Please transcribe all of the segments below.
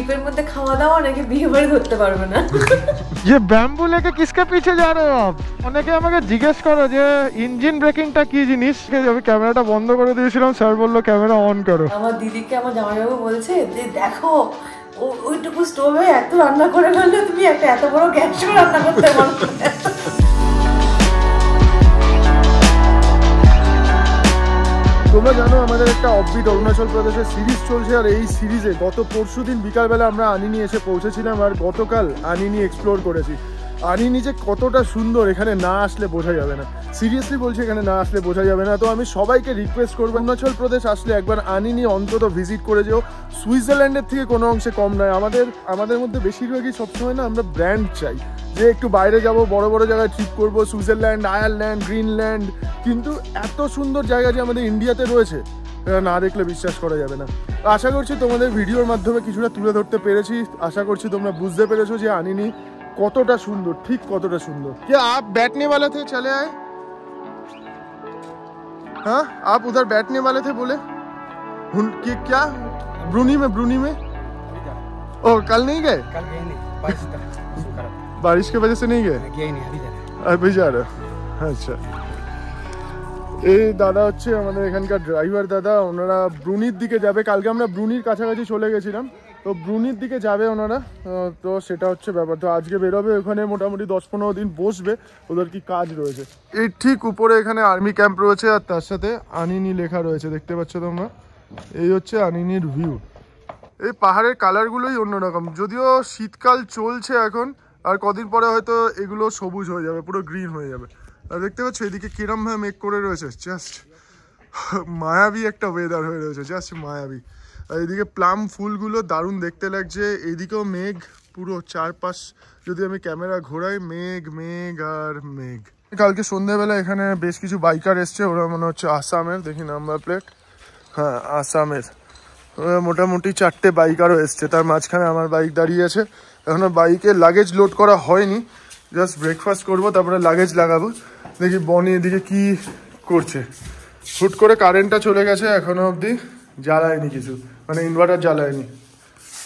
ট্রিপের মধ্যে খাওয়া দাওয়া নাকি বিয়ে বাড়ি ধরতে পারবে না। ये बैम्बू लेके किसके पीछे जा रहे हो आप? অনেকে আমাকে জিজ্ঞেস করো যে ইঞ্জিন ব্রেকিংটা কি জিনিস। আমি ক্যামেরাটা বন্ধ করে দিয়েছিলাম, স্যার বললো ক্যামেরা অন করো। আমার দিদিকে আমার জামাইবাবু বলছে যে দেখো ওইটুকু স্টোভে এত রান্না করে ফেললে তুমি একটা এত বড় গ্যাসও রান্না করতে পারবে না। তোমরা জানো আমাদের একটা অফবিট অরুণাচল প্রদেশের সিরিজ চলছে, আর এই সিরিজে গত পরশুদিন বিকালবেলা আমরা আনিনি এসে পৌঁছেছিলাম, আর গতকাল আনিনি এক্সপ্লোর করেছি। আনিনি যে কতটা সুন্দর এখানে না আসলে বোঝা যাবে না, সিরিয়াসলি বলছি, এখানে না আসলে বোঝা যাবে না। তো আমি সবাইকে রিকোয়েস্ট করবো অরুণাচল প্রদেশ আসলে একবার আনিনি অন্তত ভিজিট করে যেও। সুইজারল্যান্ডের থেকে কোনো অংশে কম নয়। আমাদের মধ্যে বেশিরভাগই সবসময় না আমরা ব্র্যান্ড চাই, যে একটু বাইরে যাব, বড় বড় জায়গায় ট্রিপ করবো, সুইজারল্যান্ড, আয়ারল্যান্ড, গ্রিনল্যান্ড, কিন্তু এত সুন্দর জায়গা যে আমাদের ইন্ডিয়াতে রয়েছে না দেখলে বিশ্বাস করা যাবে না। আশা করছি তোমাদের ভিডিওর মাধ্যমে কিছুটা তুলে ধরতে পেরেছি। আশা করছি তোমরা বুঝতে পেরেছো যে আনিনি কতটা সুন্দর, ঠিক কতটা সুন্দর। কি आप बैठने वाले थे, चले आए? हाँ, आप उधर बैठने वाले थे, बोले क्या ब्रूनी में? ओ कल नहीं गए? कल गए नहीं, बारिश की वजह से नहीं गए? अभी जा रहे हो? अच्छा। এই দাদা হচ্ছে আমাদের এখানকার ড্রাইভার দাদা, ওনারা ব্রুনির দিকে যাবে। কালকে আমরা ব্রুনির কাছাকাছি চলে গেছিলাম, তো ব্রুনির দিকে যাবে ওনারা, তো সেটা হচ্ছে ব্যাপার। তো আজকে বেরোবে, ওখানে মোটামুটি 10-15 দিন বসবে, ওদের কি কাজ রয়েছে। এই ঠিক উপরে এখানে আর্মি ক্যাম্প রয়েছে, আর তার সাথে আনিনি লেখা রয়েছে, দেখতে পাচ্ছ তোমরা। এই হচ্ছে আনিনির ভিউ। এই পাহাড়ের কালারগুলোই অন্যরকম, যদিও শীতকাল চলছে এখন, আর কদিন পরে হয়তো এগুলো সবুজ হয়ে যাবে, পুরো গ্রিন হয়ে যাবে। আর দেখতে পাচ্ছ এদিকে কিরম ভাবে মেঘ করে রয়েছে, জাস্ট মায়াবী একটা ওয়েদার হয়ে রয়েছে, জাস্ট মায়াবী। আর এদিকে প্লাম ফুলগুলো দারুণ দেখতে লাগছে। এইদিকেও মেঘ, পুরো চারপাশ যদি আমি ক্যামেরা ঘোরাই মেঘ মেঘ আর মেঘ। কালকে সন্ধ্যেবেলা এখানে বেশ কিছু বাইকার এসছে, ওরা মনে হচ্ছে আসামের, দেখি নাম্বার প্লেট, হ্যাঁ আসামের। মোটামুটি 4টে বাইকারও এসছে, তার মাঝখানে আমার বাইক দাঁড়িয়ে আছে। এখনো বাইকে লাগেজ লোড করা হয়নি, জাস্ট ব্রেকফাস্ট করবো, তারপরে লাগেজ লাগাবো। দেখি বনি এদিকে কি করছে। হুট করে কারেন্টটা চলে গেছে, এখনো অবধি জ্বালায়নি কিছু, মানে ইনভার্টার জ্বালায়নি।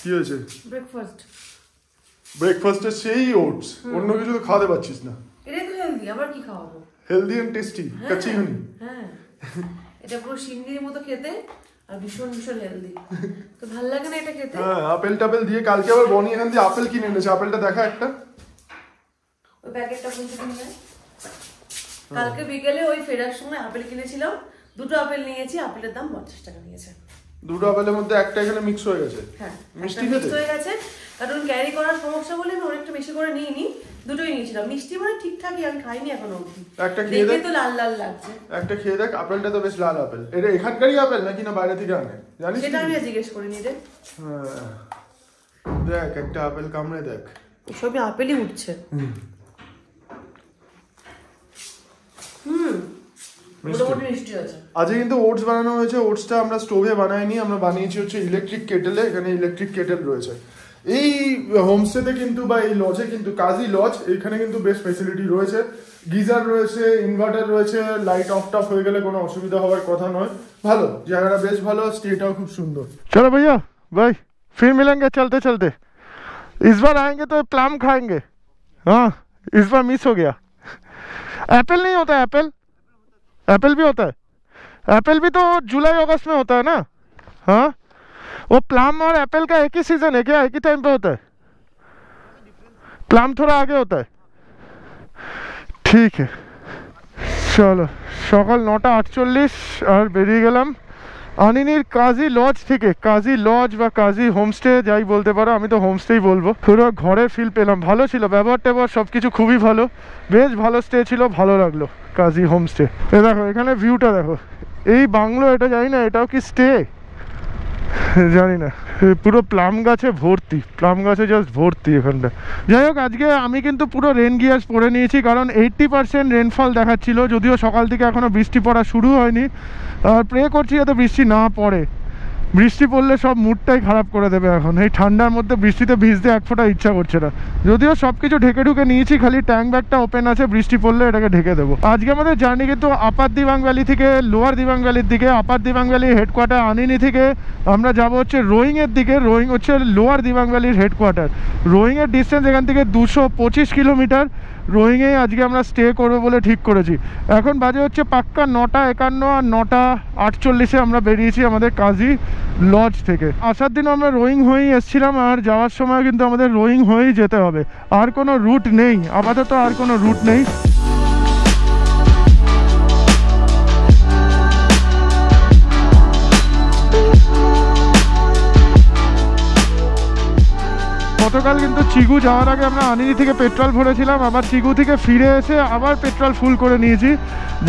কি হয়েছে? ব্রেকফাস্টে সেই ওটস, অন্য কিছু তো খাওয়াতে পারছিস না। এটাই তো হেলদি, আবার কি খাওয়াবো? হেলদি এন্ড টেস্টি কাচ্চি হানি। হ্যাঁ, এটা পুরো সিন্নির মতো খেতে, আর ভীষণ ভীষণ হেলদি। তো ভালো লাগে না এটা খেতে? হ্যাঁ, আপেল টাপেল দিয়ে। কালকে আবার বনি এখান দিয়ে আপেল কিনে এনেছে, আপেলটা দেখা একটা, ওই প্যাকেটটা বলতে কিনে। কালকে বিকেলে ওই ফেরার সময় আপেল কিনেছিলাম, 2টো আপেল নিয়েছি, আপেলের দাম 50 টাকা নিয়েছে। 2টো আপেলের মধ্যে একটা এখানে মিক্স হয়ে গেছে। হ্যাঁ, মিষ্টি খেতে হয়ে গেছে, কারণ ক্যারি করার সমস্যা বলে আমি অনেকটা বেশি করে নিইনি, 2টোই নিয়েছিলাম। মিষ্টি মানে ঠিকঠাকই, আমি খাইনি এখনো অবধি। একটা খেয়ে দেখ, তো লাল লাল লাগছে। একটা খেয়ে দেখ, আপেলটা তো বেশ লাল আপেল। এটা এখানকারই আপেল নাকি না বাইরে থেকে আনে জানিস? সেটা আমি জিজ্ঞেস করিনি রে। হ্যাঁ, দেখ একটা আপেল কামড়ে দেখ, সবই আপেলই উঠছে। আজকে কিন্তু ওটস বানানো হয়েছে। ওটসটা আমরা স্টোভে বানাইনি, আমরা বানিয়েছি হচ্ছে ইলেকট্রিক কেটেলে। এখানে ইলেকট্রিক কেটেল রয়েছে এই হোমস্টেতে কিন্তু, বা এই লজে কিন্তু, কাজী লজ, এখানে কিন্তু বেশ ফেসিলিটি রয়েছে। গিজার রয়েছে, ইনভার্টার রয়েছে, লাইট অফ টফ হয়ে গেলে কোনো অসুবিধা হওয়ার কথা নয়। ভালো জায়গাটা, বেশ ভালো, স্টেটাও খুব সুন্দর। চলো भैया भाई, फिर मिलेंगे चलते चलते। इस बार आएंगे तो प्लम खाएंगे। हाँ, इस बार मिस हो गया। एप्पल नहीं होता है? एप्पल भी होता है? एप्पल भी तो जुलाई अगस्त में होता है ना? हाँ, वो प्लम और एप्पल का एक ही सीजन है क्या? एक ही टाइम पे होता है? प्लम थोड़ा आगे होता है। ठीक है, চলো। সকাল 9:48 আর বেরিয়ে গেলাম আনিনির কাজী লজ থেকে। কাজী লজ বা কাজী হোমস্টে যাই বলতে পারো, আমি তো হোমস্টেই বলবো। পুরো ঘরে ফিল পেলাম, ভালো ছিল, ব্যবহার ট্যাবহার সব কিছু খুবই ভালো, বেশ ভালো স্টে ছিল, ভালো লাগলো কাজী হোমস্টে। এ দেখো এখানে ভিউটা দেখো, এই বাংলো, এটা জানি না এটাও কি স্টে, জানি না। পুরো প্লাম গাছে ভর্তি, প্লাম গাছে জাস্ট ভর্তি এখানটা। যাই হোক, আজকে আমি কিন্তু পুরো রেন গিয়ার্স পরে নিয়েছি, কারণ 80% রেনফল দেখাচ্ছিল, যদিও সকাল থেকে এখনও বৃষ্টি পড়া শুরু হয়নি। আর প্রে করছি যাতে বৃষ্টি না পড়ে। বৃষ্টি পড়লে সব মুডটাই খারাপ করে দেবে। এখন এই ঠান্ডার মধ্যে বৃষ্টিতে ভিজতে এক ফোঁটা ইচ্ছা করছে না, যদিও সব কিছু ঢেকে ঢুকে নিয়েছি, খালি ট্যাঙ্ক ব্যাগটা ওপেন আছে, বৃষ্টি পড়লে এটাকে ঢেকে দেবো। আজকে আমাদের জার্নি কিন্তু আপার দিবাং ভ্যালি থেকে লোয়ার দিবাং ভ্যালির দিকে। আপার দিবাং ভ্যালি হেডকোয়ার্টার আনিনি থেকে আমরা যাব হচ্ছে রোয়িংয়ের দিকে। রোয়িং হচ্ছে লোয়ার দিবাং ভ্যালির হেডকোয়ার্টার। রোয়িংয়ের ডিস্টেন্স এখান থেকে 225 কিলোমিটার। রোয়িংয়ে আজকে আমরা স্টে করবো বলে ঠিক করেছি। এখন বাজে হচ্ছে পাক্কা 9:51 আর 9:48 আমরা বেরিয়েছি আমাদের কাজী লজ থেকে। আসার দিন আমরা রোয়িং হয়েই এসেছিলাম, আর যাওয়ার সময় কিন্তু আমাদের রোয়িং হয়েই যেতে হবে, আর কোনো রুট নেই আপাতত, আর কোনো রুট নেই। গতকাল কিন্তু চিগু যাওয়ার আগে আমরা আনিনি থেকে পেট্রোল ভরেছিলাম, আবার চিগু থেকে ফিরে এসে আবার পেট্রোল ফুল করে নিয়েছি,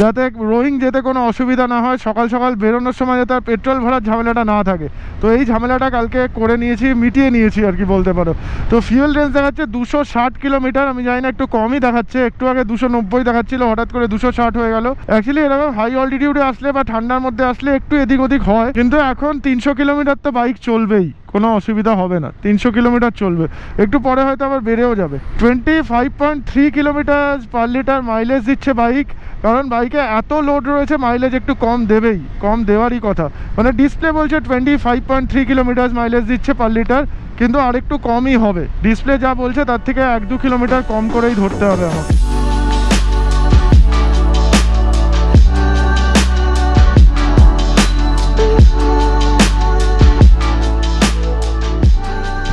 যাতে রোয়িং যেতে কোনো অসুবিধা না হয়, সকাল সকাল বেরোনোর সময় যাতে আর পেট্রোল ভরার ঝামেলাটা না থাকে। তো এই ঝামেলাটা কালকে করে নিয়েছি, মিটিয়ে নিয়েছি আর কি বলতে পারো। তো ফিউল রেঞ্জ দেখাচ্ছে 260 কিলোমিটার। আমি জানি না, একটু কমই দেখাচ্ছে, একটু আগে 290 দেখাচ্ছিল, হঠাৎ করে 260 হয়ে গেল। অ্যাকচুয়ালি এরকম হাই অল্টিটিউডে আসলে বা ঠান্ডার মধ্যে আসলে একটু এদিক ওদিক হয়, কিন্তু এখন 300 কিলোমিটার তো বাইক চলবেই, কোনো অসুবিধা হবে না, 300 কিলোমিটার চলবে। একটু পরে হয়তো আবার বেড়েও যাবে। 25.3 কিলোমিটার পার লিটার মাইলেজ দিচ্ছে বাইক, কারণ বাইকে এত লোড রয়েছে, মাইলেজ একটু কম দেবেই, কম দেওয়ারই কথা। মানে ডিসপ্লে বলছে 25.3 কিলোমিটার মাইলেজ দিচ্ছে পার লিটার, কিন্তু আরেকটু কমই হবে। ডিসপ্লে যা বলছে তার থেকে 1-2 কিলোমিটার কম করেই ধরতে হবে আমাকে।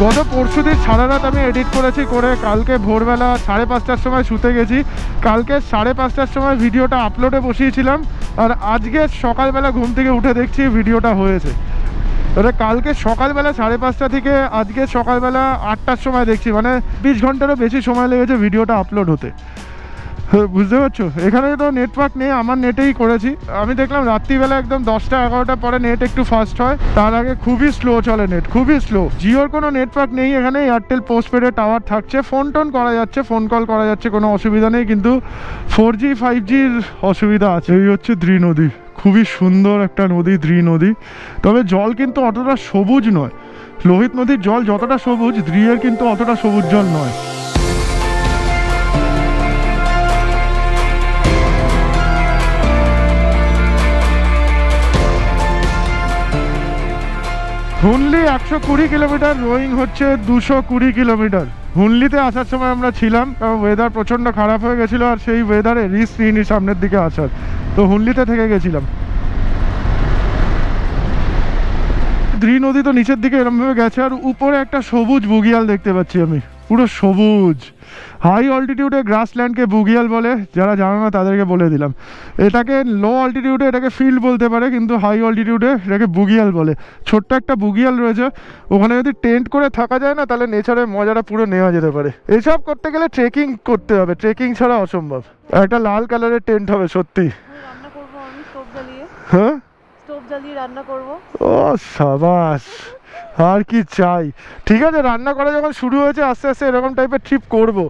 গত পরশুদিন সারা রাত আমি এডিট করেছি, করে কালকে ভোরবেলা 5:30টার সময় শুতে গেছি। কালকে 5:30টার সময় ভিডিওটা আপলোডে বসিয়েছিলাম, আর আজকে সকালবেলা ঘুম থেকে উঠে দেখছি ভিডিওটা হয়েছে। তাহলে কালকে সকালবেলা 5:30টা থেকে আজকে সকালবেলা 8টার সময় দেখছি, মানে 20 ঘন্টারও বেশি সময় লেগেছে ভিডিওটা আপলোড হতে। বুঝতে পারছো, এখানে তো নেটওয়ার্ক নেই, আমার নেটেই করেছি। আমি দেখলাম রাত্রিবেলা একদম 10টা-11টা পরে নেট একটু ফাস্ট হয়, তার আগে খুবই স্লো চলে নেট, খুবই স্লো। জিওর কোনো নেটওয়ার্ক নেই এখানে, এয়ারটেল পোস্টপেডের টাওয়ার থাকছে, ফোন টোন করা যাচ্ছে, ফোন কল করা যাচ্ছে, কোনো অসুবিধা নেই, কিন্তু 4G 5Gর অসুবিধা আছে। এই হচ্ছে দ্রি নদী, খুবই সুন্দর একটা নদী দ্রি নদী, তবে জল কিন্তু অতটা সবুজ নয়। লোহিত নদীর জল যতটা সবুজ, দ্রিয়ের কিন্তু অতটা সবুজ জল নয়। হুনলি 120 কিলোমিটার, রোয়িং হচ্ছে 220 কিলোমিটার। হুনলিতে আসার সময় আমরা ছিলাম, ওয়েদার প্রচণ্ড খারাপ হয়ে গেছিলো, আর সেই ওয়েদারে রিস্ক নিইনি সামনের দিকে আসার, তো হুনলিতে থেকে গেছিলাম। দ্রি নদী তো নিচের দিকে এরমভাবে গেছে, আর উপরে একটা সবুজ বুগিয়াল দেখতে পাচ্ছি আমি, পুরো সবুজ। হাই অল্টিটিউডে গ্রাসল্যান্ডকে বুগিয়াল বলে, যারা জানো না তাদেরকে বলে দিলাম। এটাকে লো অল্টিটিউডে এটাকে ফিল্ড বলতে পারে, কিন্তু হাই অল্টিটিউডে এটাকে বুগিয়াল বলে। ছোট্ট একটা বুগিয়াল রয়েছে, ওখানে যদি টেন্ট করে থাকা যায় না, তাহলে নেচারের মজাটা পুরো নেওয়া যেতে পারে। এসব করতে গেলে ট্রেকিং করতে হবে, ট্রেকিং ছাড়া অসম্ভব। একটা লাল কালারের টেন্ট হবে সত্যি। রান্না করব আমি স্টোভ জ্বালিয়ে। হ্যাঁ, স্টোভ জ্বালিয়ে রান্না করব। ও সাবাস, আর কি চাই। ঠিক আছে, রান্না করা যখন শুরু হয়েছে, আস্তে আস্তে এরকম টাইপের ট্রিপ করবো।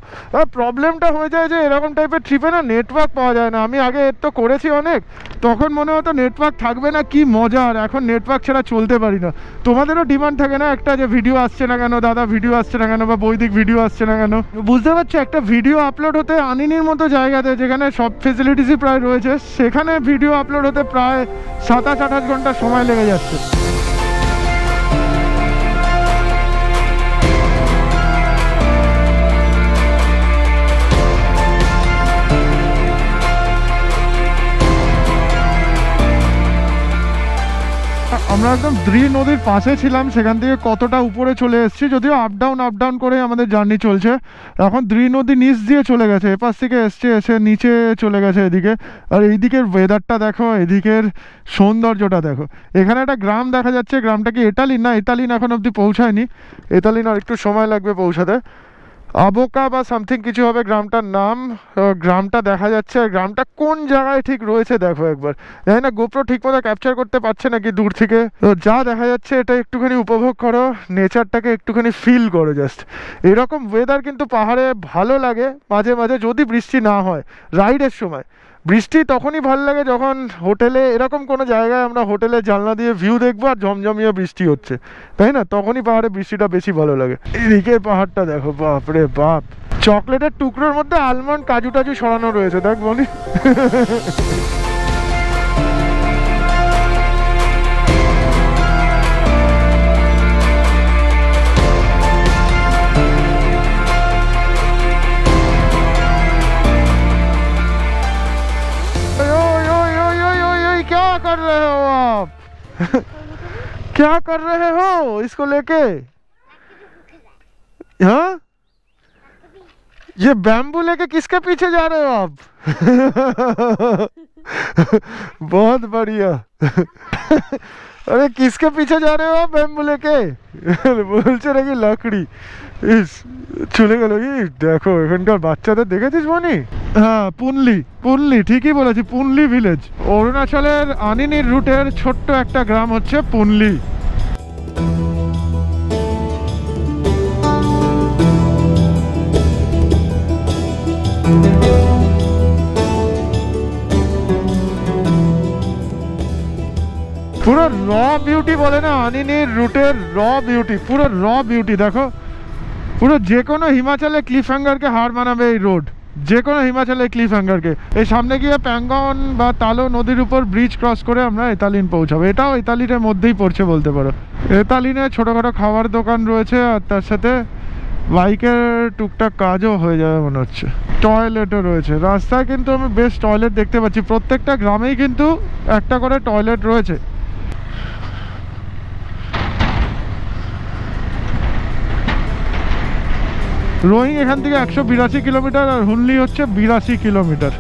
প্রবলেমটা হয়ে যায় যে এরকম টাইপের ট্রিপে না নেটওয়ার্ক পাওয়া যায় না। আমি আগে এর তো করেছি অনেক, তখন মনে হতো নেটওয়ার্ক থাকবে না, কি মজা, আর এখন নেটওয়ার্ক ছাড়া চলতে পারি না। তোমাদেরও ডিমান্ড থাকে না একটা, যে ভিডিও আসছে না কেন দাদা, ভিডিও আসছে না কেন, বা বৈদিক ভিডিও আসছে না কেন। বুঝতে পারছো, একটা ভিডিও আপলোড হতে আনিনির মতো জায়গাতে, যেখানে সব ফেসিলিটিসই প্রায় রয়েছে, সেখানে ভিডিও আপলোড হতে প্রায় 27-28 ঘন্টা সময় লেগে যাচ্ছে। আমরা একদম দ্রি নদীর পাশে ছিলাম, সেখান থেকে কতটা উপরে চলে এসেছি, যদিও আপ ডাউন করে আমাদের জার্নি চলছে। এখন দ্রি নদী নিচ দিয়ে চলে গেছে, এপাশ থেকে এসে নিচে চলে গেছে এদিকে। আর এইদিকের ওয়েদারটা দেখো, এদিকের সৌন্দর্যটা দেখো। এখানে একটা গ্রাম দেখা যাচ্ছে, গ্রামটা কি এটালিন? না, এটালিন এখন অবধি পৌঁছায়নি, এটালিন আর একটু সময় লাগবে পৌঁছাতে। আবোকা বা সামথিং কিছু হবে গ্রামটার নাম। গ্রামটা দেখা যাচ্ছে, আর গ্রামটা কোন জায়গায় ঠিক রয়েছে দেখো একবার। জানি না গোপ্রো ঠিক মতো ক্যাপচার করতে পারছে নাকি দূর থেকে। যা দেখা যাচ্ছে এটা একটুখানি উপভোগ করো, নেচারটাকে একটুখানি ফিল করো জাস্ট। এরকম ওয়েদার কিন্তু পাহাড়ে ভালো লাগে মাঝে মাঝে, যদি বৃষ্টি না হয় রাইডের সময়। বৃষ্টি তখনই ভালো লাগে যখন হোটেলে এরকম কোনো জায়গায় আমরা হোটেলের জানলা দিয়ে ভিউ দেখবো আর ঝমঝমিয়ে বৃষ্টি হচ্ছে, তাই না? তখনই পাহাড়ে বৃষ্টিটা বেশি ভালো লাগে। এদিকে পাহাড়টা দেখো, বাপ রে বাপ, চকলেটের টুকরোর মধ্যে আলমন্ড কাজু টাজু সরানো রয়েছে, দেখ বনি। क्या कर रहे हो आप? क्या कर रहे हो इसको लेके? हाँ, ये बैम्बू लेके किसके पीछे जा रहे हो आप? बहुत बढ़िया। अरे किसके पीछे जा रहे हो आप बैम्बू लेके? बोलছে নাকি লাকড়ি। ইস, চলে গেল। দেখো এখানকার বাচ্চাদের দেখেছিস মনি? হ্যাঁ, পুনলি ঠিকই বলেছি, পুনলি ভিলেজ। অরুণাচলের আনিনির রুটের ছোট্ট একটা গ্রাম হচ্ছে পুনলি। পুরো র বিউটি বলে না আনিনির রুটের, র বিউটি, পুরো র বিউটি। দেখো পুরো যে কোনো হিমাচলে ক্লিফ হ্যাঙ্গারকে হার মানাবে এই রোড, যে কোনো হিমাচলে ক্লিফ হ্যাঙ্গারকে। এই সামনে গিয়ে প্যাঙ্গন বা তালো নদীর উপর ব্রিজ ক্রস করে আমরা এতালিন পৌঁছাবো। এটাও এতালিনের মধ্যেই পড়ছে বলতে পারো। এতালিনে ছোটোখাটো খাবার দোকান রয়েছে আর তার সাথে বাইকের টুকটাক কাজও হয়ে যাবে মনে হচ্ছে। টয়লেটও রয়েছে রাস্তায়, কিন্তু আমি বেশ টয়লেট দেখতে পাচ্ছি। প্রত্যেকটা গ্রামেই কিন্তু একটা করে টয়লেট রয়েছে। রোয়িং এখান থেকে 182 কিলোমিটার আর হুনলি হচ্ছে 82 কিলোমিটার।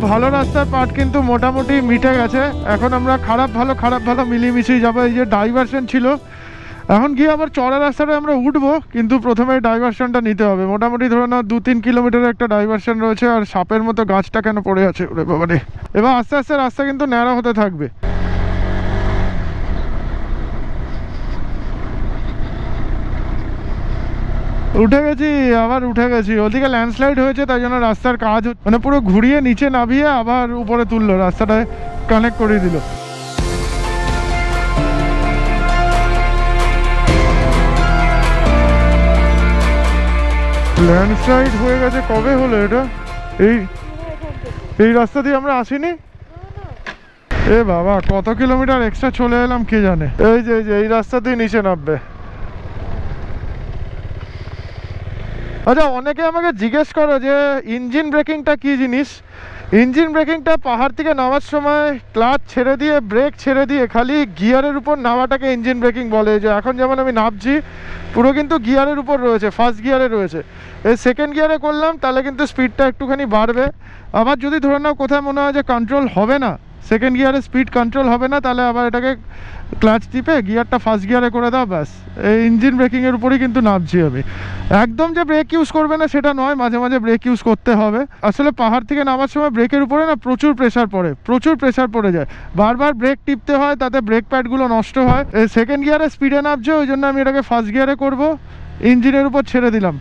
ভালো রাস্তার পার্ট কিন্তু মোটামুটি মিটে গেছে। এখন আমরা খারাপ ভালো মিলিয়ে মিশিয়ে যাবো। এই যে ডাইভারশন ছিল, এখন গিয়ে আবার চড়া রাস্তাটা আমরা উঠবো, কিন্তু প্রথমে ডাইভারশনটা নিতে হবে। মোটামুটি ধরো না 2-3 কিলোমিটারের একটা ডাইভারশন রয়েছে। আর সাপের মতো গাছটা কেন পড়ে আছে ওরে বাবারে। এবার আস্তে আস্তে রাস্তা কিন্তু ন্যাড়া হতে থাকবে। উঠে গেছি, আবার উঠে গেছি। ওদিকে ল্যান্ডস্লাইড হয়েছে, তাই জন্য রাস্তার কাজ মানে পুরো ঘুরিয়ে নিচে নামিয়ে আবার উপরে তুললো, রাস্তাটায় কানেক্ট করে দিল। ল্যান্ডস্লাইড হয়ে গেছে কবে হলো এটা? এই রাস্তা দিয়ে আমরা আসিনি। এ বাবা, কত কিলোমিটার এক্সট্রা চলে এলাম কে জানে। এই যে এই রাস্তা দিয়ে নিচে নামবে। আচ্ছা, অনেকে আমাকে জিজ্ঞেস করো যে ইঞ্জিন ব্রেকিংটা কি জিনিস। ইঞ্জিন ব্রেকিংটা পাহাড় থেকে নামার সময় ক্লাচ ছেড়ে দিয়ে ব্রেক ছেড়ে দিয়ে খালি গিয়ারের উপর নামাটাকে ইঞ্জিন ব্রেকিং বলে। যে এখন যেমন আমি নামছি পুরো কিন্তু গিয়ারের উপর রয়েছে, ফার্স্ট গিয়ারে রয়েছে। এই সেকেন্ড গিয়ারে করলাম তাহলে কিন্তু স্পিডটা একটুখানি বাড়বে। আবার যদি ধরে নাও কোথায় মনে হয় যে কন্ট্রোল হবে না, সেকেন্ড গিয়ারে স্পিড কন্ট্রোল হবে না, তাহলে আবার এটাকে ক্লাচ টিপে গিয়ারটা ফার্স্ট গিয়ারে করে দাও, ব্যাস। এই ইঞ্জিন ব্রেকিংয়ের উপরেই কিন্তু নামছি আমি। একদম যে ব্রেক ইউজ করবে না সেটা নয়, মাঝে মাঝে ব্রেক ইউজ করতে হবে। আসলে পাহাড় থেকে নামার সময় ব্রেকের উপরে না প্রচুর প্রেশার পড়ে যায়। বারবার ব্রেক টিপতে হয়, তাতে ব্রেক প্যাডগুলো নষ্ট হয়। এই সেকেন্ড গিয়ারে স্পিডে নামছে, ওই জন্য আমি এটাকে ফার্স্ট গিয়ারে করবো। ইঞ্জিনের উপর ছেড়ে দিলাম,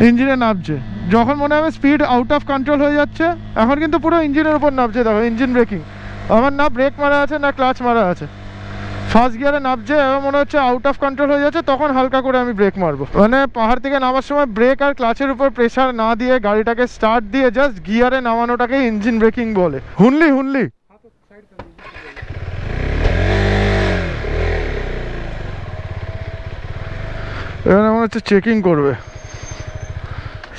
ইঞ্জিনে নামছে। যখন মনে হবে স্পিড আউট অফ কন্ট্রোল হয়ে যাচ্ছে, এখন কিন্তু পুরো ইঞ্জিনের উপর নামছে। দেখো ইঞ্জিন ব্রেকিং, আমার না ব্রেক মারা আছে না ক্লাচ মারা আছে। ফার্স্ট গিয়ারে নামছে, এবার মনে হচ্ছে আউট অফ কন্ট্রোল হয়ে যাচ্ছে, তখন হালকা করে আমি ব্রেক মারবো। মানে পাহাড় থেকে নামার সময় ব্রেক আর ক্লাচের উপর প্রেশার না দিয়ে গাড়িটাকে স্টার্ট দিয়ে জাস্ট গিয়ারে নামানোটাকে ইঞ্জিন ব্রেকিং বলে। হুনলি এখানে মনে হচ্ছে চেকিং করবে।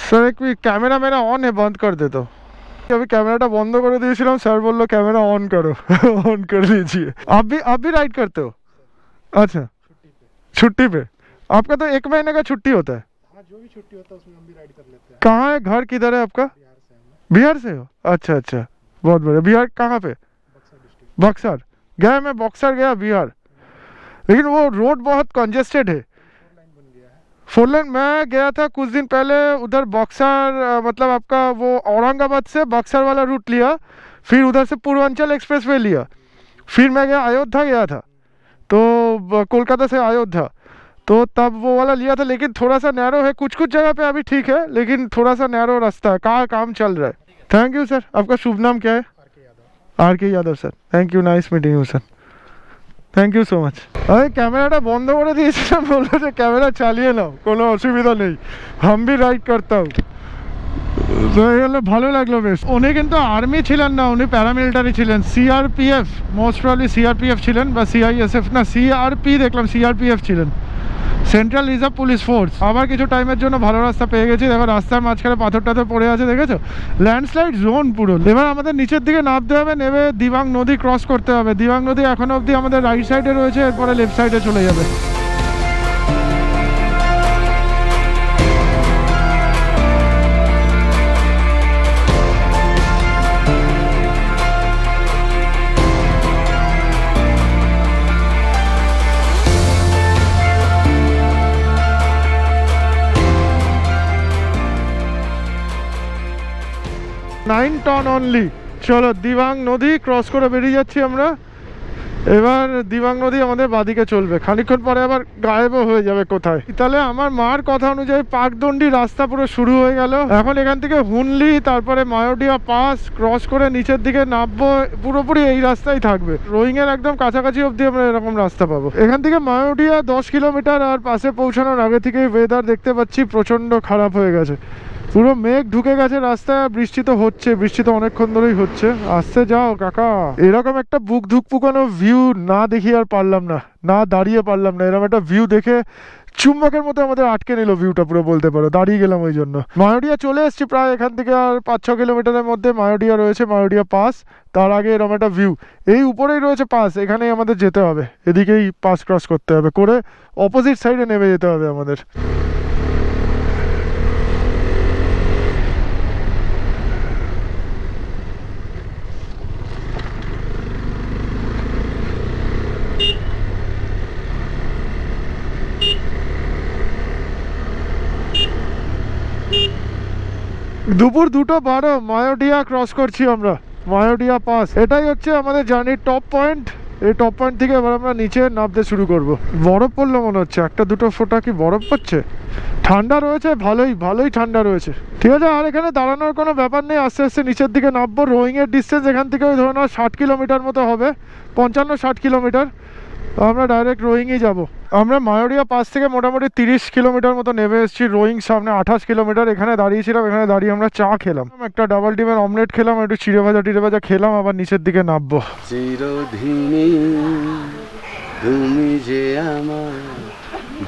স্যার एक कैमरा मेरा ऑन है, बंद कर दे। तो अभी कैमराটা বন্ধ করে দিয়েছিলাম, স্যার বললো ক্যামেরা অন করো। ऑन कर लीजिए। आप भी राइड करते हो? अच्छा, छुट्टी पे। आपका तो 1 महीने का छुट्टी होता है? हाँ, जो भी छुट्टी होता है उसमें हम भी राइड कर लेते हैं। कहाँ है घर, किधर है आपका? बिहार से हो? अच्छा, बहुत बढ़िया। बिहार कहाँ पे? बक्सर। गया मैं, बक्सर गया बिहार, लेकिन वो रोड बहुत कंजेस्टेड है। 4 लेन मैं गया था कुछ दिन पहले उधर बक्सर, मतलब आपका वो औरंगाबाद से बक्सर वाला रूट लिया, फिर उधर से पूर्वांचल एक्सप्रेसवे लिया। फिर मैं गया अयोध्या गया था, तो कोलकाता से अयोध्या, तो तब वो वाला लिया था, लेकिन थोड़ा सा नैरो है, कुछ कुछ जगह पे अभी ठीक है, लेकिन थोड़ा सा नैरो रास्ता है, कहाँ काम चल रहा है। Thank you sir. आपका शुभ नाम क्या है? RK Yadav sir. Thank you, nice meeting you sir, thank you so much. আমি ক্যামেরাটা বন্ধ করে দিয়েছিলাম, বললো যে ক্যামেরা চালিয়ে নাও, কোনো অসুবিধা নেই, हम भी রাইড করতে হবে। ভালো লাগলো বেশ। উনি কিন্তু আর্মি ছিলেন না, উনি প্যারামিলিটারি ছিলেন, CRPF, মোস্ট প্রবাবলি CRPF ছিলেন বা CISF না, CRP দেখলাম, CRPF ছিলেন, সেন্ট্রাল রিজার্ভ পুলিশ ফোর্স। আবার কিছু টাইমের জন্য ভালো রাস্তা পেয়ে গেছি। দেখো রাস্তার মাঝখানে পাথর টাথর পড়ে আছে, দেখেছো, ল্যান্ডস্লাইড জোন পুরো। এবার আমাদের নিচের দিকে নামতে হবে, নেমে দিবাং নদী ক্রস করতে হবে। দিবাং নদী এখনো অবধি আমাদের রাইট সাইডে রয়েছে, এরপরে লেফট সাইডে চলে যাবে। Nine ton only. চলো দিবাং নদী ক্রস করে বেরিয়ে যাচ্ছি আমরা। এবার দিবাং নদী আমাদের বাদিকে চলবে, খানিকক্ষণ পরে আবার গায়েবও হয়ে যাবে কোথায়। তাহলে আমার মার কথা অনুযায়ী পাকদণ্ডী রাস্তা পুরো শুরু হয়ে গেল। এখন এখান থেকে হুনলি, তারপরে মায়োডিয়া পাস ক্রস করে নিচের দিকে নামবো, পুরোপুরি এই রাস্তায় থাকবে। রোয়িং এর একদম কাছাকাছি অবধি আমরা এরকম রাস্তা পাবো। এখান থেকে মায়োডিয়া 10 কিলোমিটার, আর পাশে পৌঁছানোর আগে থেকেই ওয়েদার দেখতে পাচ্ছি প্রচন্ড খারাপ হয়ে গেছে, পুরো মেঘ ঢুকে গেছে রাস্তায়। বৃষ্টি তো হচ্ছে, বৃষ্টি তো অনেকক্ষণ ধরেই হচ্ছে। আসতে যাও কাকা। এরকম একটা বুক ধুকপুকানো ভিউ না দেখি আর পারলাম না, না দাঁড়িয়ে পারলাম না। এরকম একটা ভিউ দেখে চুম্বকের মতো আমাদের আটকে নিল ভিউটা পুরো, বলতে পারো দাঁড়িয়ে গেলাম ওই জন্য। মায়োডিয়া চলে এসেছি প্রায়, এখান থেকে আর 5-6 কিলোমিটারের মধ্যে মায়োডিয়া রয়েছে, মায়োডিয়া পাস। তার আগে এরকম একটা ভিউ, এই উপরেই রয়েছে পাস, এখানেই আমাদের যেতে হবে, এদিকেই পাস ক্রস করতে হবে, করে অপোজিট সাইডে নেমে যেতে হবে আমাদের। দুপুর 2:12 মায়োডিয়া ক্রস করছি আমরা, মায়োডিয়া পাস। এটাই হচ্ছে আমাদের জার্নির টপ পয়েন্ট। এই টপ পয়েন্ট থেকে এবার আমরা নিচে নামতে শুরু করব। বরফ পড়লো মনে হচ্ছে, একটা দুটো ফোঁটা কি বরফ পড়ছে। ঠান্ডা রয়েছে, ভালোই ঠান্ডা রয়েছে। ঠিক আছে, আর এখানে দাঁড়ানোর কোনো ব্যাপার নেই, আস্তে আস্তে নিচের দিকে নামবো। রোয়িংয়ের ডিস্টেন্স এখান থেকে ওই ধরুন 60 কিলোমিটার মতো হবে, 55-60 কিলোমিটার। আমরা ডাইরেক্ট রোয়িংই যাব। আমরা মায়োডিয়া পাস থেকে মোটামুটি 30 কিলোমিটার মতো নেমে এসেছি। রোয়িং সামনে 28 কিলোমিটার। এখানে দাঁড়িয়েছিলাম, এখানে দাঁড়িয়ে আমরা চা খেলাম, একটা ডাবল ডিমের অমলেট খেলাম, একটু চিড়ে ভাজা খেলাম, আবার নিচের দিকে নামবো। চিরদিনই তুমি যে আমার,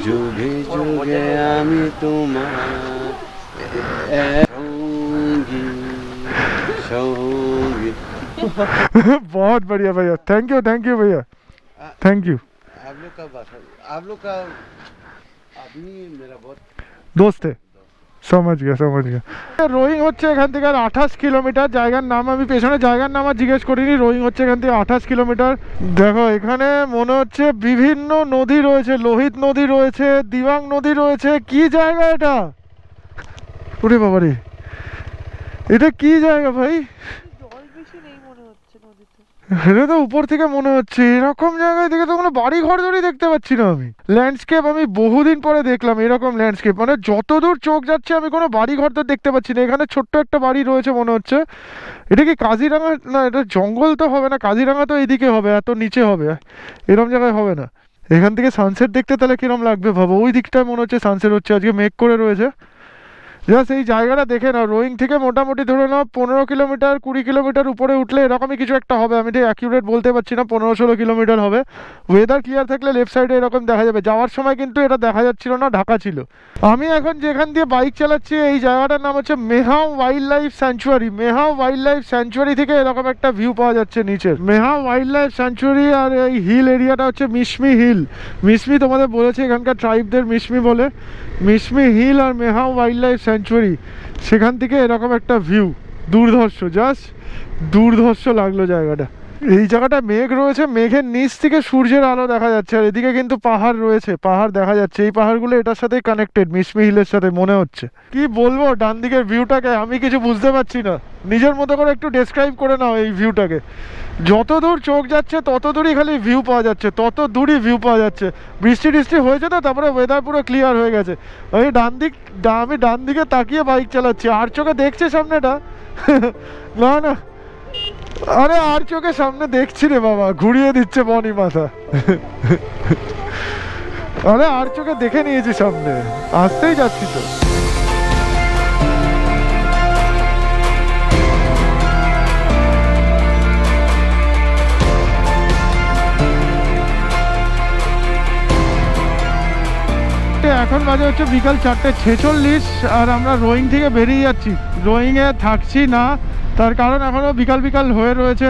যুগে যুগে আমি তোমার সঙ্গী সঙ্গী। बहुत बढ़िया भैया, थैंक यू भैया, थैंक यू। आप लोग का भाषा, आप लोग का आदमी मेरा बहुत दोस्त है। समझ गया। রোয়িং হচ্ছে এখান থেকে 28 কিলোমিটার। জায়গার নাম আমি পেছনে জায়গার নাম আর জিজ্ঞেস করিনি। রোয়িং হচ্ছে এখান থেকে 28 কিলোমিটার। দেখো এখানে মনে হচ্ছে বিভিন্ন নদী রয়েছে, লোহিত নদী রয়েছে, দিবাং নদী রয়েছে। কি জায়গা এটা? ওরে বাবারে, এটা কি জায়গা ভাই? এটা তো উপর থেকে মনে হচ্ছে, এরকম জায়গায় দেখে তো কোনো বাড়ি ঘর ধরেই দেখতে পাচ্ছি না আমি। ল্যান্ডস্কেপ আমি বহুদিন পরে দেখলাম এরকম ল্যান্ডস্কেপ, মানে যতদূর চোখ যাচ্ছে আমি কোনো বাড়ি ঘর তো দেখতে পাচ্ছি না। এখানে ছোট্ট একটা বাড়ি রয়েছে মনে হচ্ছে। এটা কি কাজিরাঙা? না, এটা জঙ্গল তো হবে না, কাজিরাঙা তো এইদিকে হবে, এত নিচে হবে, এরকম জায়গায় হবে না। এখান থেকে সানসেট দেখতে তাহলে কিরম লাগবে ভাবো। ওই দিকটায় মনে হচ্ছে সানসেট হচ্ছে, আজকে মেঘ করে রয়েছে। জাস্ট এই জায়গাটা দেখে নাও। রোয়িং থেকে মোটামুটি ধরে নাও 15 কিলোমিটার 20 কিলোমিটার উপরে উঠলে এরকমই কিছু একটা হবে। আমি ঠিক অ্যাকিউরেট বলতে পারছি না, 15-16 কিলোমিটার হবে। ওয়েদার ক্লিয়ার থাকলে লেফট সাইডে এরকম দেখা যাবে। যাওয়ার সময় কিন্তু এটা দেখা যাচ্ছিল না, ঢাকা ছিল। আমি এখন যেখান দিয়ে বাইক চালাচ্ছি এই জায়গাটার নাম হচ্ছে Mehao wildlife sanctuary. Mehao wildlife sanctuary থেকে এরকম একটা ভিউ পাওয়া যাচ্ছে নিচের। মেহাও ওয়াইল্ড লাইফ স্যাংচুয়ারি আর এই হিল এরিয়াটা হচ্ছে মিশমি হিল। মিশমি তোমাদের বলেছে এখানকার ট্রাইবদের মিশমি বলে। মিশমি হিল আর মেহাও ওয়াইল্ড লাইফ স্যাংচুয়ারি, সেখান থেকে এরকম একটা ভিউ দুর্ধর্ষ, জাস্ট দুর্ধর্ষ লাগলো জায়গাটা। এই জায়গাটা মেঘ রয়েছে, মেঘের নিচ থেকে সূর্যের আলো দেখা যাচ্ছে, আর এদিকে কিন্তু পাহাড় রয়েছে, পাহাড় দেখা যাচ্ছে। এই পাহাড়গুলো এটার সাথে কানেক্টেড, মিশমি হিলের সাথে মনে হচ্ছে। কি বলবো ডান দিকের ভিউটাকে, আমি কিছু বুঝতে পারছি না। নিজের মতো করে একটু ডেসক্রাইব করে নাও এই ভিউটাকে। যত দূর চোখ যাচ্ছে তত দূরই খালি ভিউ পাওয়া যাচ্ছে, তত দূরই ভিউ পাওয়া যাচ্ছে। বৃষ্টি টিষ্টি হয়েছে তো, তারপরে ওয়েদার পুরো ক্লিয়ার হয়ে গেছে। আমি ডান দিকে তাকিয়ে বাইক চালাচ্ছি, আর চোখে দেখছে সামনেটা না না, আরে আর চোখে সামনে দেখছি রে বাবা, ঘুরিয়ে দিচ্ছে বনি মাথা। আরে আর চোখে দেখে নিয়েছি সামনে, আসতেই যাচ্ছি তো। এখন বাজে হচ্ছে বিকাল 4:46, আর আমরা রোয়িং থেকে বেরিয়ে যাচ্ছি। রোয়িংয়ে থাকছি না, তার কারণ এখনও বিকাল হয়ে রয়েছে।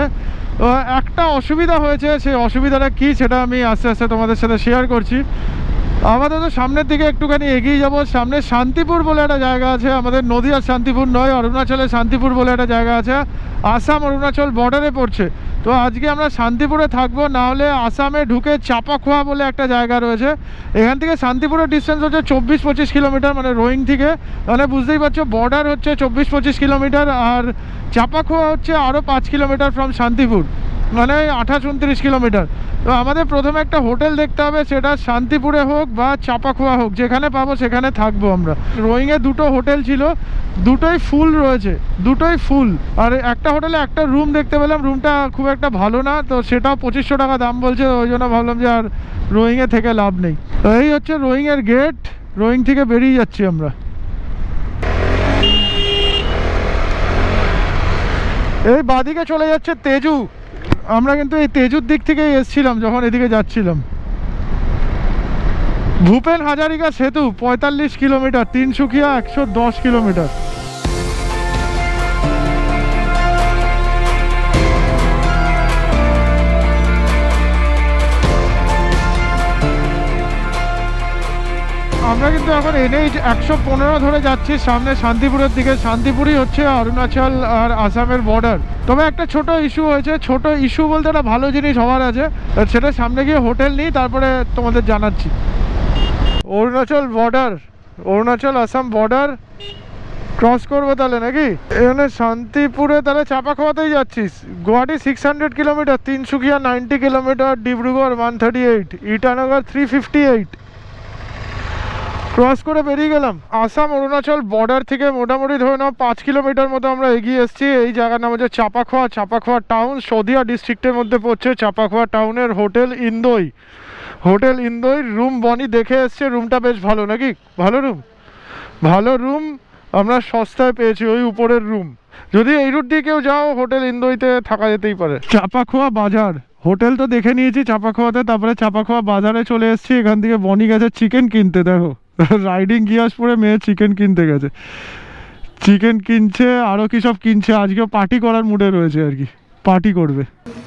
একটা অসুবিধা হয়েছে, সেই অসুবিধাটা কী সেটা আমি আস্তে আস্তে তোমাদের সাথে শেয়ার করছি। আমাদের তো সামনের দিকে একটুখানি এগিয়ে যাব, সামনে শান্তিপুর বলে একটা জায়গা আছে। আমাদের নদীয়ার শান্তিপুর নয়, অরুণাচলের শান্তিপুর বলে একটা জায়গা আছে, আসাম অরুণাচল বর্ডারে পড়ছে। তো আজকে আমরা শান্তিপুরে থাকবো, না হলে আসামে ঢুকে চাপাখোয়া বলে একটা জায়গা রয়েছে। এখান থেকে শান্তিপুরের ডিস্টেন্স হচ্ছে 24-25 কিলোমিটার, মানে রোয়িং থেকে। মানে বুঝতেই পারছো, বর্ডার হচ্ছে 24-25 কিলোমিটার, আর চাপাখোয়া হচ্ছে আরও 5 কিলোমিটার ফ্রম শান্তিপুর, মানে 28-29 কিলোমিটার। তো আমাদের প্রথমে একটা হোটেল দেখতে হবে, সেটা শান্তিপুরে হোক বা চাপাখোয়া হোক, যেখানে পাবো সেখানে থাকবো আমরা। রোয়িংয়ে দুটো হোটেল ছিল, দুটোই ফুল রয়েছে, দুটোই ফুল। আর একটা হোটেলে একটা রুম দেখতে পেলাম, রুমটা খুব একটা ভালো না, তো সেটাও 2500 টাকা দাম বলছে। ওই জন্য ভাবলাম যে আর রোয়িংয়ে থেকে লাভ নেই। তো এই হচ্ছে রোয়িংয়ের গেট, রোয়িং থেকে বেরিয়ে যাচ্ছি আমরা। এই বাদিকে চলে যাচ্ছে তেজু। আমরা কিন্তু এই তেজুর দিক থেকেই এসেছিলাম যখন এদিকে যাচ্ছিলাম। ভূপেন হাজারিকা সেতু 45 কিলোমিটার, তিনসুকিয়া 110 কিলোমিটার। আমরা কিন্তু এখন NH 115 ধরে যাচ্ছি সামনে শান্তিপুরের দিকে। শান্তিপুরই হচ্ছে অরুণাচল আর আসামের বর্ডার। তবে একটা ছোট ইস্যু হয়েছে, ছোট ইস্যু বলতে একটা ভালো জিনিস হওয়ার আছে, সেটা সামনে গিয়ে হোটেল নিই, তারপরে তোমাদের জানাচ্ছি। Arunachal border, Arunachal Assam border cross করবো তাহলে নাকি? এখানে শান্তিপুরে তাহলে চাপাখোয়াতেই যাচ্ছিস। Guwahati 600 kilometre, Tinsukia 90 kilometre, Dibrugarh 138, Itanagar 358। Cross করে বেরিয়ে গেলাম। আসাম অরুণাচল বর্ডার থেকে মোটামুটি ধরে নাও 5 কিলোমিটার মতো আমরা এগিয়ে এসেছি। এই জায়গার নাম হচ্ছে চাপাখোয়া। চাপাখোয়া টাউন শদিয়া ডিস্ট্রিক্টের মধ্যে পড়ছে। চাপাখোয়া টাউনের হোটেল ইন্দোই, হোটেল ইন্দোই রুম বনি দেখে এসছে। রুমটা বেশ ভালো নাকি? ভালো রুম, ভালো রুম। আমরা সস্তায় পেয়েছি ওই উপরের রুম। যদি এই রুট দিয়ে কেউ যাও, হোটেল ইন্দোইতে থাকা যেতেই পারে। চাপাখোয়া বাজার, হোটেল তো দেখে নিয়েছি চাপাখোয়াতে, তারপরে চাপাখোয়া বাজারে চলে এসেছি। এখান থেকে বনি গেছে চিকেন কিনতে। দেখো রাইডিং গিয়ার্স পরে মেয়ে চিকেন কিনতে গেছে, চিকেন কিনছে, আরও কি সব কিনছে। আজকে পার্টি করার মুডে রয়েছে আর কি, পার্টি করবে।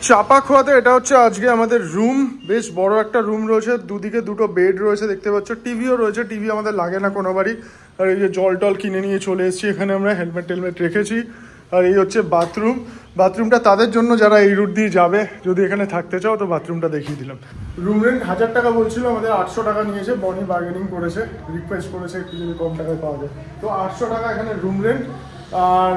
চাপাখোয়াতে এটা হচ্ছে আজকে আমাদের রুম। বেশ বড় একটা রুম রয়েছে, দুদিকে দুটো বেড রয়েছে দেখতে পাচ্ছ, টিভিও রয়েছে। টিভি আমাদের লাগে না কোনোবারই। আর এই যে জল টল কিনে নিয়ে চলে এসেছি এখানে, আমরা হেলমেট টেলমেট রেখেছি। আর এই হচ্ছে বাথরুম। বাথরুমটা তাদের জন্য যারা এই রুট দিয়ে যাবে, যদি এখানে থাকতে চাও তো বাথরুমটা দেখিয়ে দিলাম। রুম রেন্ট 1000 টাকা বলছিল, আমাদের 800 টাকা নিয়েছে। বনি বার্গেনিং করেছে, রিকোয়েস্ট করেছে একটু যদি কম টাকায় পাওয়া যায়, তো 800 টাকা এখানে রুম রেন্ট। আর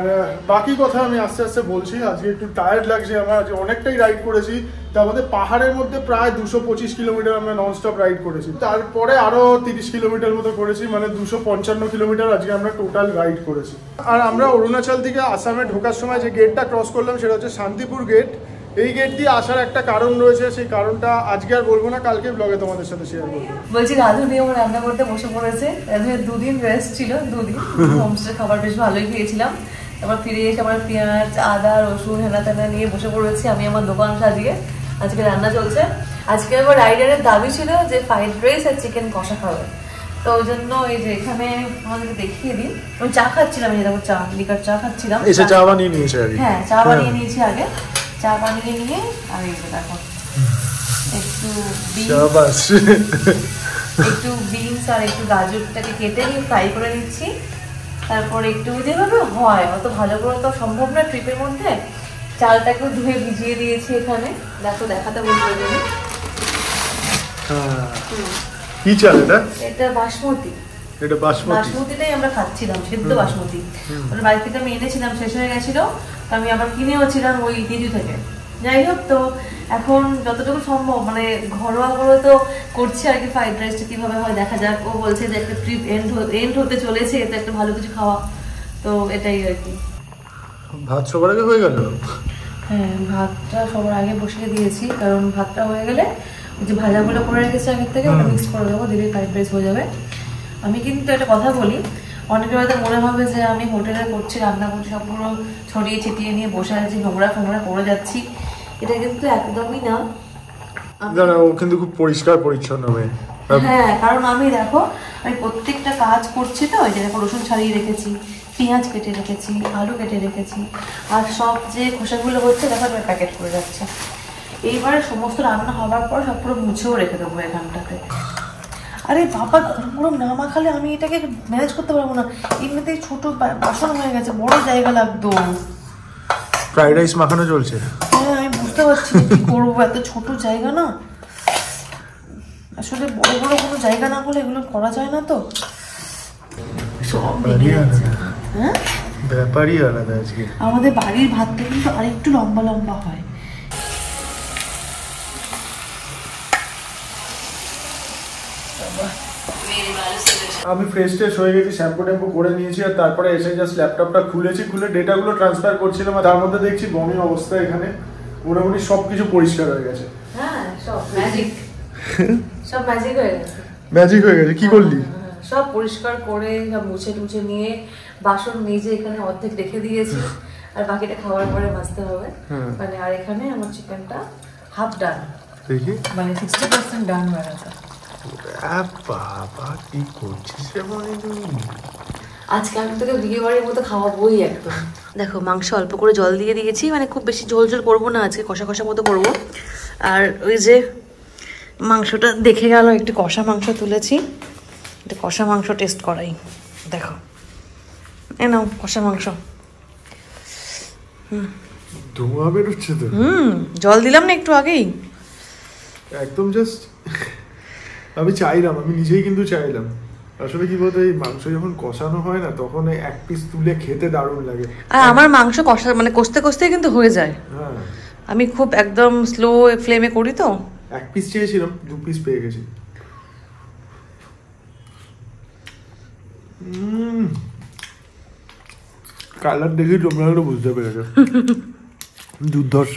বাকি কথা আমি আস্তে আস্তে বলছি। আজকে একটু টায়ার্ড লাগছে, আমরা আজকে অনেকটাই রাইড করেছি। তা আমাদের পাহাড়ের মধ্যে প্রায় 225 কিলোমিটার আমরা ননস্টপ রাইড করেছি। তারপরে আরও 30 কিলোমিটার মতো করেছি, মানে 255 কিলোমিটার আজকে আমরা টোটাল রাইড করেছি। আর আমরা অরুণাচল থেকে আসামে ঢোকার সময় যে গেটটা ক্রস করলাম সেটা হচ্ছে শান্তিপুর গেট। এই গেট দিয়ে আসার একটা কারণ রয়েছে, সেই কারণটা আজকে আর বলবো না, কালকে ব্লগে তোমাদের সাথে শেয়ার করবো। বলছি রাধু দিয়ে আমার রান্না করতে বসে পড়েছে। রাধুর 2 দিন রেস্ট ছিল, 2 দিন হোমস্টে খাবার বেশ ভালোই খেয়েছিলাম। তারপর ফিরে এসে আমার পেঁয়াজ আদা রসুন হেনা তেনা নিয়ে বসে পড়েছি আমি আমার দোকান সাজিয়ে। আজকে রান্না চলছে। আজকে আমার রাইডারের দাবি ছিল যে ফ্রাইড রাইস আর চিকেন কষা খাবে, তো ওই জন্য এই যে এখানে আমাদেরকে দেখিয়ে দিন। আমি চা খাচ্ছিলাম, এই দেখো চা, লিকার চা খাচ্ছিলাম। এসে চা বানিয়ে নিয়েছে আগে? হ্যাঁ, চা বানিয়ে নিয়েছি আগে। চা বানিয়ে নিয়ে আর এই যে দেখো একটু বিনস আর একটু গাজরটাকে কেটে নিয়ে ফ্রাই করে নিচ্ছি। তারপর একটু যেভাবে হয়, অত ভালো করে তো সম্ভব না ট্রিপের মধ্যে, চালটাকেও ধুয়ে ভিজিয়ে দিয়েছি এখানে, দেখো দেখাতে বলবো। কি চাল এটা? এটা বাসমতি। এটা বাসমতিটাই আমরা খাচ্ছিলাম, সেদ্ধ বাসমতি। ওর বাড়ি থেকে আমি এনেছিলাম, শেষ হয়ে গেছিল, আমি আবার কিনেও ছিলাম ওই কেজু থেকে। যাই হোক, তো এখন যতটুকু সম্ভব মানে ঘরোয়া করে তো করছি আর কি। ফ্রাইড রাইসটা কিভাবে হয় দেখা যাক। ও বলছে যে একটা ট্রিপ এন্ড হতে চলেছে, এটা একটা ভালো কিছু খাওয়া, তো এটাই আর কি। ভাত সবার আগে হয়ে গেল? হ্যাঁ, ভাতটা সবার আগে বসিয়ে দিয়েছি, কারণ ভাতটা হয়ে গেলে যে ভাজাগুলো করে রেখেছি আগের থেকে ওটা মিক্স করে দেবো, দিলে ফ্রাইড রাইস হয়ে যাবে। আমি কিন্তু একটা কথা বলি, অনেকের হয়তো মনে হবে যে আমি হোটেলে করছি, রান্না করছি, সব পুরো ছড়িয়ে ছিটিয়ে নিয়ে বসে আছি, নোংরা ফোংরা করে যাচ্ছি, এটা কিন্তু একদমই না। ও কিন্তু খুব পরিষ্কার পরিচ্ছন্ন মেয়ে। হ্যাঁ, কারণ আমি দেখো আমি প্রত্যেকটা কাজ করছি, তো ওই যে দেখো রসুন ছাড়িয়ে রেখেছি, পেঁয়াজ কেটে রেখেছি, আলু কেটে রেখেছি, আর সব যে খোসাগুলো হচ্ছে দেখো আমি প্যাকেট করে যাচ্ছে। এইবারে সমস্ত রান্না হওয়ার পর সব পুরো মুছেও রেখে দেবো এখানটাতে। আরে বাবা, পুরো না মাখালে আমি এটাকে ম্যানেজ করতে পারবো না। এমনিতেই ছোট বাসন হয়ে গেছে, বড় জায়গা লাগতো। ফ্রাইড রাইস মাখানো চলছে। হ্যাঁ, আমি বুঝতে পারছি কি করবো, এত ছোট জায়গা না, আসলে বড় বড় কোনো জায়গা না হলে এগুলো করা যায় না। তো হ্যাঁ, ব্যাপারই আলাদা আজকে। আমাদের বাড়ির ভাতটা কিন্তু আরেকটু লম্বা লম্বা হয়। আমি ফ্রেশ ট্রেশ হয়ে গেছি, শ্যাম্পু ট্যাম্পু করে নিয়েছি, আর তারপরে এসে জাস্ট ল্যাপটপটা খুলেছি, খুলে ডেটাগুলো ট্রান্সফার করছিলাম। আর তার মধ্যে দেখছি বমি অবস্থা, এখানে মোটামুটি সবকিছু পরিষ্কার হয়ে গেছে। হ্যাঁ, সব ম্যাজিক, সব ম্যাজিক হয়ে গেছে। ম্যাজিক হয়ে গেছে? কি করলি? সব পরিষ্কার করে সব মুছে টুছে নিয়ে বাসন মেজে এখানে অর্ধেক রেখে দিয়েছি, আর বাকিটা খাওয়ার পরে মাজতে হবে। মানে আর এখানে আমার চিকেনটা হাফ ডান, দেখি মানে 60% ডান হয়ে গেছে। বাবা কি করছিস আজকে আমি তোকে বিয়ে বাড়ির মতো খাওয়াবোই একদম। দেখো, মাংস অল্প করে জল দিয়ে দিয়েছি, মানে খুব বেশি ঝোল ঝোল করবো না আজকে, কষা কষা মতো করবো। আর ওই যে মাংসটা দেখে গেল, একটু কষা মাংস তুলেছি, একটু কষা মাংস টেস্ট করাই। দেখো, এ নাও কষা মাংস। ধোঁয়া বেরোচ্ছে তো। জল দিলাম না একটু আগেই, একদম জাস্ট আমি চাইলাম, আমি নিজেই কিন্তু চাইলাম। আসলে কি বলতো, এই মাংস যখন কষানো হয় না, তখন এক পিস তুলে খেতে দারুণ লাগে। আর আমার মাংস কষা মানে কষতে কষতে কিন্তু হয়ে যায়। হ্যাঁ, আমি খুব একদম স্লো ফ্লেমে করি, তো এক পিস চেয়েছিলাম, 2 পিস পেয়ে গেছি। কালার দেখেই তোমরা হয়তো বুঝতে পেরেছো। দুর্ধর্ষ,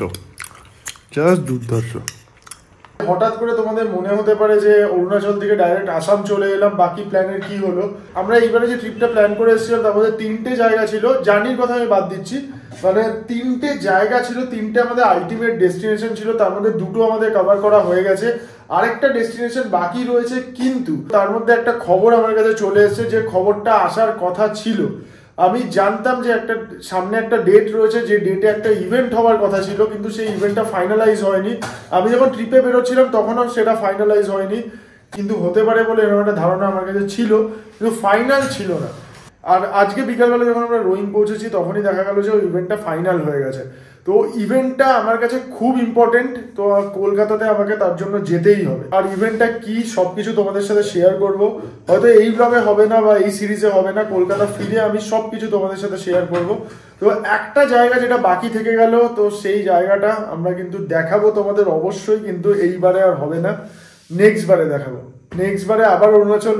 জাস্ট দুর্ধর্ষ। হঠাৎ করে তোমাদের মনে হতে পারে যে অরুণাচল থেকে ডাইরেক্ট আসাম চলে এলাম, বাকি প্ল্যানের কি হলো। আমরা এইবারে যে ট্রিপটা প্ল্যান করে এসেছিলাম, তার মধ্যে 3টে জায়গা ছিল, জার্নির কথা আমি বাদ দিচ্ছি, মানে 3টে জায়গা ছিল, 3টে আমাদের আলটিমেট ডেস্টিনেশন ছিল। তার মধ্যে 2টো আমাদের কভার করা হয়ে গেছে, আরেকটা ডেস্টিনেশন বাকি রয়েছে। কিন্তু তার মধ্যে একটা খবর আমার কাছে চলে এসেছে, যে খবরটা আসার কথা ছিল। আমি জানতাম যে সামনে একটা ডেট রয়েছে, যে ডেটে একটা ইভেন্ট হওয়ার কথা ছিল, কিন্তু সেই ইভেন্টটা ফাইনালাইজ হয়নি। আমি যখন ট্রিপে বেরোচ্ছিলাম তখনও সেটা ফাইনালাইজ হয়নি, কিন্তু হতে পারে বলে এরকম একটা ধারণা আমার কাছে ছিল, কিন্তু ফাইনাল ছিল না। আর আজকে বিকালবেলা যখন আমরা রোয়িং পৌঁছেছি, তখনই দেখা গেল যে ওই ইভেন্টটা ফাইনাল হয়ে গেছে। তো ইভেন্টটা আমার কাছে খুব ইম্পর্টেন্ট, তো কলকাতাতে আমাকে তার জন্য যেতেই হবে। আর ইভেন্টটা কি সবকিছু তোমাদের সাথে শেয়ার করব, হয়তো এই ব্লগে হবে না বা এই সিরিজে হবে না, কলকাতা ফিরে আমি সবকিছু তোমাদের সাথে শেয়ার করব। তো একটা জায়গা যেটা বাকি থেকে গেল, তো সেই জায়গাটা আমরা কিন্তু দেখাবো তোমাদের অবশ্যই, কিন্তু এইবারে আর হবে না, নেক্সট বারে দেখাবো। নেক্সট বারে আবার অরুণাচল,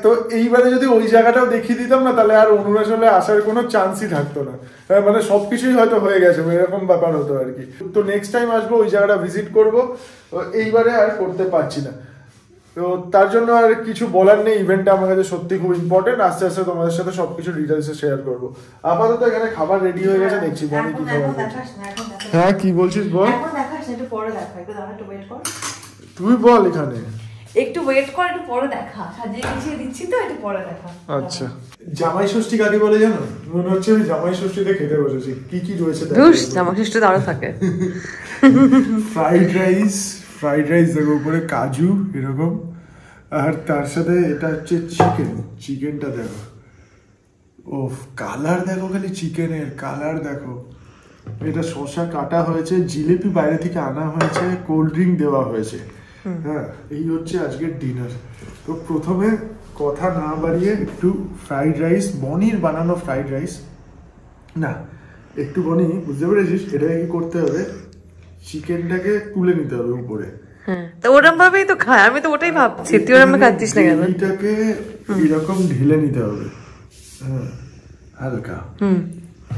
তো এইবারে যদি ওই জায়গাটাও দেখিয়ে দিতাম না, তাহলে আর অরুণাচলে আসার কোনো চান্সই থাকতো না, মানে সবকিছুই হয়তো হয়ে গেছে, এরকম ব্যাপার হতো আর কি। তো নেক্সট টাইম আসবো, ওই জায়গাটা ভিজিট করবো, এইবারে আর করতে পারছি না। তো তার জন্য আর কিছু বলার নেই, ইভেন্টটা আমার কাছে সত্যি খুব ইম্পর্টেন্ট। আস্তে আস্তে তোমাদের সাথে সবকিছু ডিটেলসে শেয়ার করবো। আপাতত এখানে খাবার রেডি হয়ে গেছে, দেখছি বনি কি খাবার। হ্যাঁ, কি বলছিস বল। তুই বল, এখানে একটু ওয়েট কর, একটু পরে দেখা, সাজিয়ে গুছিয়ে দিচ্ছি তো, একটু পরে দেখা। আচ্ছা, জামাই ষষ্ঠী কাকে বলে জানো? মনে হচ্ছে আমি জামাই ষষ্ঠীতে খেতে বসেছি। কি কি রয়েছে জামাই ষষ্ঠীতে আরো থাকে। ফ্রাইড রাইস দেখো, উপরে কাজু এরকম, আর তার সাথে এটা হচ্ছে চিকেনটা দেখো, ও কালার দেখো, খালি চিকেনের কালার দেখো, এটা শসা কাটা হয়েছে, জিলিপি বাইরে থেকে আনা হয়েছে, কোল্ড ড্রিঙ্ক দেওয়া হয়েছে। হ্যাঁ, এই হচ্ছে আজকের ডিনার। তো প্রথমে কথা না বাড়িয়ে একটু ফ্রাইড রাইস, বনির বানানো ফ্রাইড রাইস না, একটু বনি, বুঝতে পেরেছিস? এটাকে কি করতে হবে, চিকেনটাকে তুলে নিতে হবে উপরে। তো ওরকম ভাবেই তো খায়, আমি তো ওটাই ভাবছি, তুই ওরকম খাচ্ছিস না কেন? এটাকে এরকম ঢেলে নিতে হবে, হ্যাঁ, হালকা।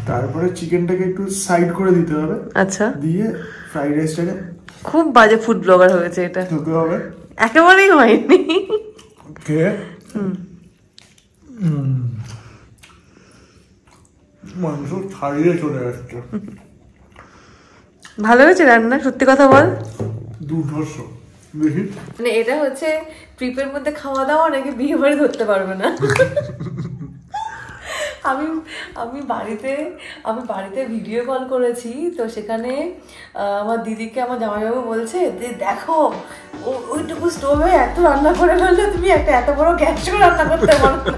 তারপরে চিকেনটাকে একটু সাইড করে দিতে হবে। আচ্ছা, দিয়ে ফ্রাইড রাইসটাকে, খুব বাজে ফুড ব্লগার হয়েছে এটা, খেতে হবে। একেবারেই হয়নি। খেয়ে মাংস ছাড়িয়ে চলে আসছে। ভালো হয়েছে রান্না, সত্যি কথা বল। দুর্ধর্ষ। দেখি, মানে এটা হচ্ছে ট্রিপের মধ্যে খাওয়া দাওয়া, নাকি বিয়ে বাড়ি ধরতে পারবে না। আমি বাড়িতে ভিডিও কল করেছি, তো সেখানে আমার দিদিকে আমার জামাইবাবু বলছে যে দেখো ওইটুকু স্টোভে এত রান্না করে ফেললে, তুমি একটা এত বড় গ্যাস রান্না করতে পারবে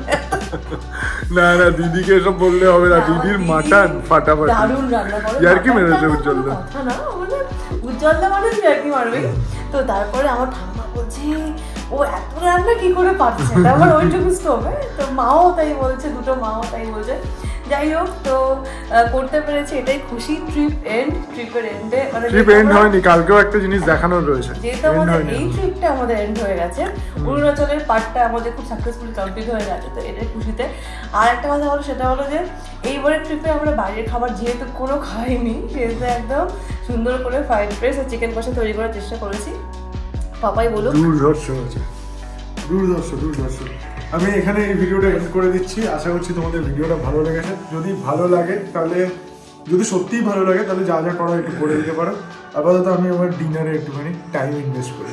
না। না, দিদিকে এসব বললে হবে না, দিদির মাটন ফাটাফাটি, দারুণ রান্না করে। ইয়ার কি মেরেছে উজ্জ্বলদা? কথা না, মানে উজ্জ্বলদা মানে ইয়ার কি মারবে। তো তারপরে আমার ঠাম্মা বলছে ও এত রান্না কি করে পারছে, আবার ওইটুকু স্টোভে। তো মাও তাই বলছে, দুটো মাও তাই বলছে। যাই হোক, তো করতে পেরেছে, এটাই খুশি। ট্রিপের এন্ডে, মানে ট্রিপ এন্ড হয়নি, কালকেও একটা জিনিস দেখানোর রয়েছে। যেহেতু আমাদের এই ট্রিপটা আমাদের এন্ড হয়ে গেছে, অরুণাচলের পার্টটা আমাদের খুব সাকসেসফুলি কমপ্লিট হয়ে গেছে, তো এটাই খুশিতে। আর একটা কথা হলো, সেটা হলো যে এইবারের ট্রিপে আমরা বাইরের খাবার যেহেতু কোনো খাইনি, সেহেতু একদম সুন্দর করে ফ্রাইড রাইস আর চিকেন কষা তৈরি করার চেষ্টা করেছি। পাপাই বলুক, দুর্ধর্ষ হয়েছে, দুর্ধর্ষ। আমি এখানে এই ভিডিওটা এন্ড করে দিচ্ছি। আশা করছি তোমাদের ভিডিওটা ভালো লেগেছে। যদি ভালো লাগে তাহলে, যদি সত্যিই ভালো লাগে তাহলে যা যা করা একটু করে দিতে পারো। আপাতত আমি আমার ডিনারে একটুখানি টাইম ইনভেস্ট করি।